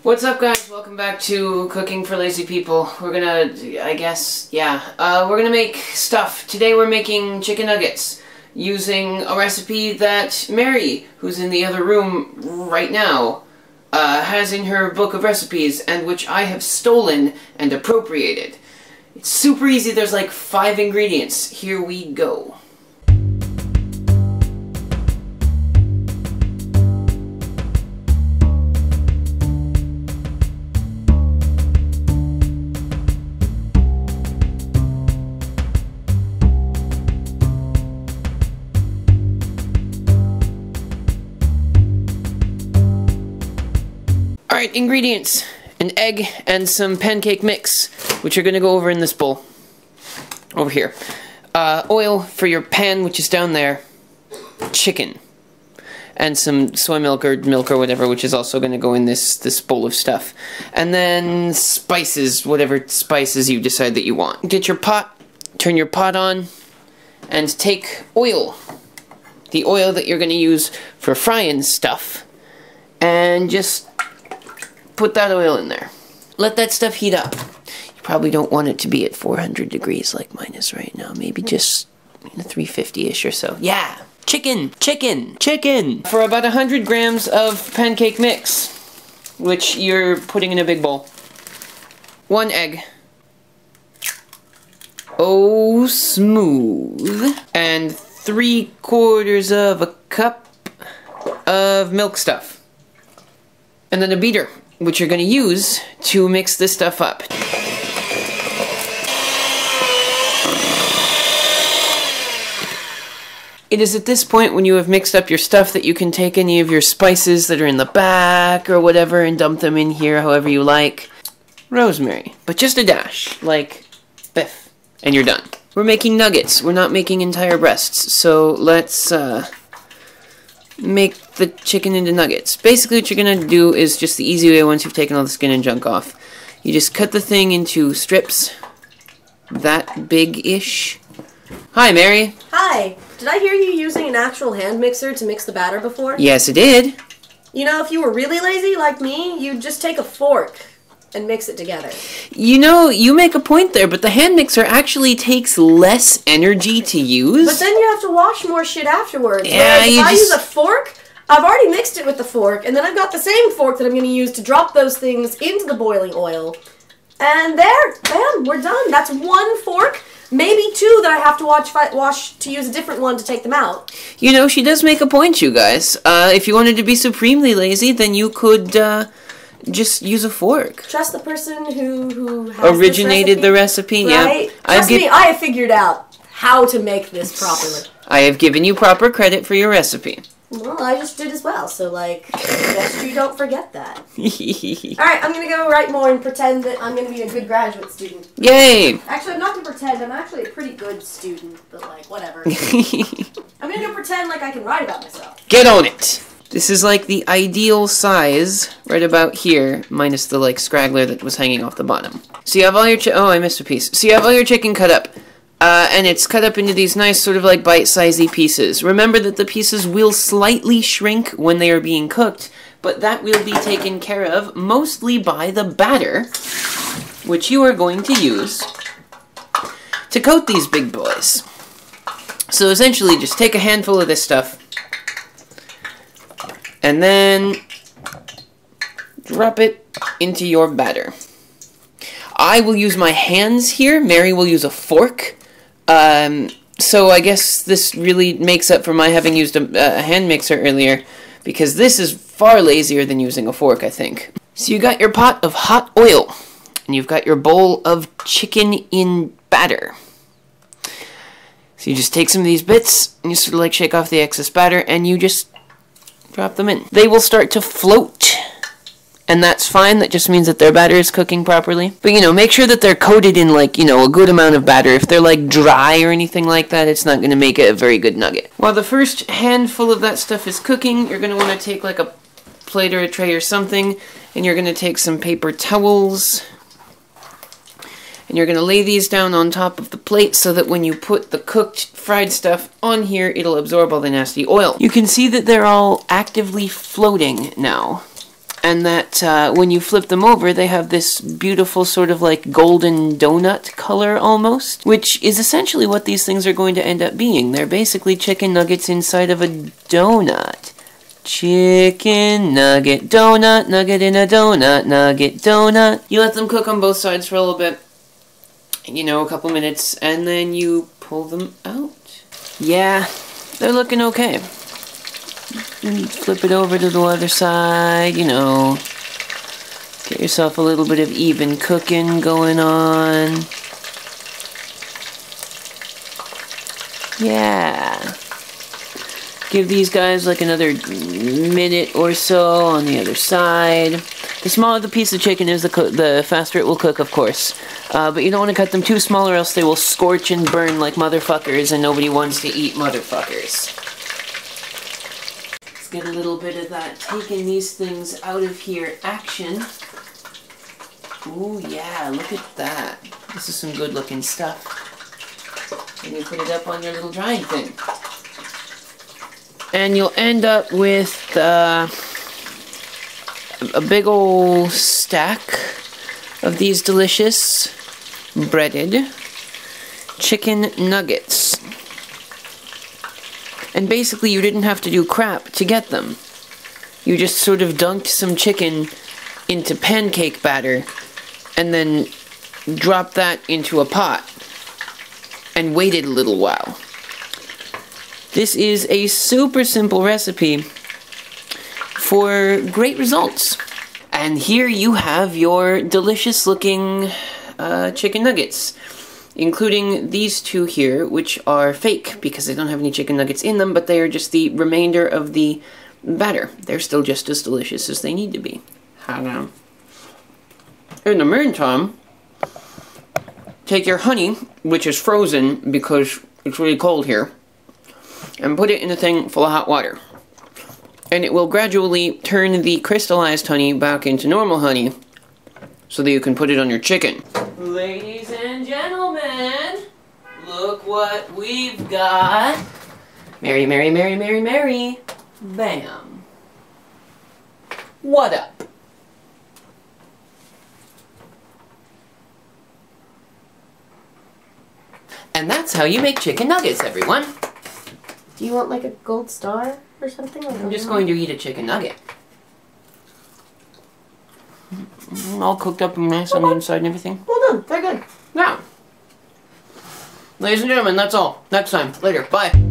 What's up, guys? Welcome back to Cooking for Lazy People. We're gonna, we're gonna make stuff. Today we're making chicken nuggets using a recipe that Mary, who's in the other room right now, has in her book of recipes, and which I have stolen and appropriated. It's super easy. There's like 5 ingredients. Here we go. Alright, ingredients. An egg and some pancake mix, which are going to go over in this bowl. Over here. Oil for your pan, which is down there. Chicken. And some soy milk or whatever, which is also going to go in this bowl of stuff. And then spices, whatever spices you decide that you want. Get your pot, turn your pot on, and take oil. The oil that you're going to use for frying stuff. And just put that oil in there. Let that stuff heat up. You probably don't want it to be at 400 degrees like mine is right now. Maybe just 350-ish or so. Yeah! Chicken! Chicken! Chicken! For about 100 grams of pancake mix, which you're putting in a big bowl. 1 egg. Oh, smooth. And 3/4 of a cup of milk stuff. And then a beater, which you're going to use to mix this stuff up. It is at this point when you have mixed up your stuff that you can take any of your spices that are in the back or whatever and dump them in here however you like. Rosemary, but just a dash, like biff, and you're done. We're making nuggets, we're not making entire breasts, so let's make the chicken into nuggets. Basically what you're gonna do is just the easy way once you've taken all the skin and junk off. You just cut the thing into strips, that big-ish. Hi, Mary. Hi. Did I hear you using an actual hand mixer to mix the batter before? Yes, I did. You know, if you were really lazy like me, you'd just take a fork and mix it together. You know, you make a point there, but the hand mixer actually takes less energy to use. But then you have to wash more shit afterwards. Yeah, if I use a fork, I've already mixed it with the fork, and then I've got the same fork that I'm going to use to drop those things into the boiling oil. And there, bam, we're done. That's 1 fork, maybe 2 that I have to wash to use a different one to take them out. You know, she does make a point, you guys. If you wanted to be supremely lazy, then you could just use a fork. Trust the person who has originated the recipe, right? Yeah. Trust me, I have figured out how to make this properly. I have given you proper credit for your recipe. Well, I just did as well, so, like, best you don't forget that. Alright, I'm gonna go write more and pretend that I'm gonna be a good graduate student. Yay! Actually, I'm not gonna pretend, I'm actually a pretty good student, but, like, whatever. I'm gonna go pretend like I can write about myself. Get on it! This is, like, the ideal size, right about here, minus the, like, scraggler that was hanging off the bottom. So you have all your oh, I missed a piece. So you have all your chicken cut up. And it's cut up into these nice sort of like bite-sizey pieces. Remember that the pieces will slightly shrink when they are being cooked, but that will be taken care of mostly by the batter, which you are going to use to coat these big boys. So essentially just take a handful of this stuff and then drop it into your batter. I will use my hands here. Mary will use a fork. So I guess this really makes up for my having used a hand mixer earlier, because this is far lazier than using a fork, I think. So you got your pot of hot oil, and you've got your bowl of chicken in batter. So you just take some of these bits, and you sort of like shake off the excess batter, and you just drop them in. They will start to float. And that's fine, that just means that their batter is cooking properly. But, you know, make sure that they're coated in, like, you know, a good amount of batter. If they're, like, dry or anything like that, it's not going to make it a very good nugget. While the first handful of that stuff is cooking, you're going to want to take, like, a plate or a tray or something, and you're going to take some paper towels, and you're going to lay these down on top of the plate so that when you put the cooked fried stuff on here, it'll absorb all the nasty oil. You can see that they're all actively floating now. And that when you flip them over, they have this beautiful sort of like golden donut color almost, which is essentially what these things are going to end up being. They're basically chicken nuggets inside of a donut. Chicken nugget, donut, nugget in a donut, nugget, donut. You let them cook on both sides for a little bit, you know, a couple minutes, and then you pull them out. Yeah, they're looking okay. Flip it over to the other side, you know. Get yourself a little bit of even cooking going on. Yeah. Give these guys like another minute or so on the other side. The smaller the piece of chicken is, the faster it will cook, of course. But you don't want to cut them too small or else they will scorch and burn like motherfuckers, and nobody wants to eat motherfuckers. Get a little bit of that taking these things out of here action. Ooh, yeah, look at that. This is some good looking stuff. And you put it up on your little drying thing. And you'll end up with a big old stack of these delicious breaded chicken nuggets. And basically you didn't have to do crap to get them. You just sort of dunked some chicken into pancake batter and then dropped that into a pot and waited a little while. This is a super simple recipe for great results. And here you have your delicious looking chicken nuggets. Including these two here, which are fake because they don't have any chicken nuggets in them, but they are just the remainder of the batter. They're still just as delicious as they need to be. In the meantime, take your honey, which is frozen because it's really cold here, and put it in a thing full of hot water. And it will gradually turn the crystallized honey back into normal honey so that you can put it on your chicken. Ladies and gentlemen, look what we've got. Mary, Mary, Mary, Mary, Mary. Bam. What up? And that's how you make chicken nuggets, everyone. Do you want like a gold star or something? I'm just going to eat a chicken nugget. All cooked up and nice on the inside and everything. Well done. Very good. Yeah. Ladies and gentlemen, that's all. Next time. Later. Bye.